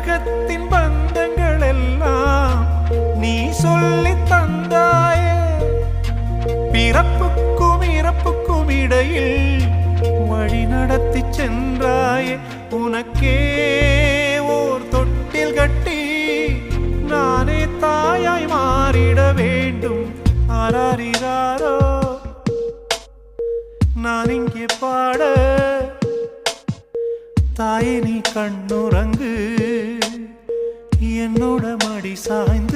உலகத்தின் பந்தங்கள் எல்லாம் நீ சொல்லி தந்தாயே. பிறப்புக்கும் இறப்புக்கும் இடையில் வழி நடத்தி சென்றாயே. உனக்கே ஓர் தொட்டில் கட்டி நானே தாயாய் மாறிட வேண்டும். ஆராரிராரோ நான் இங்கே பாட, தாயே நீ கண்ணுறங்கு, என்னோட மடி சாய்ந்து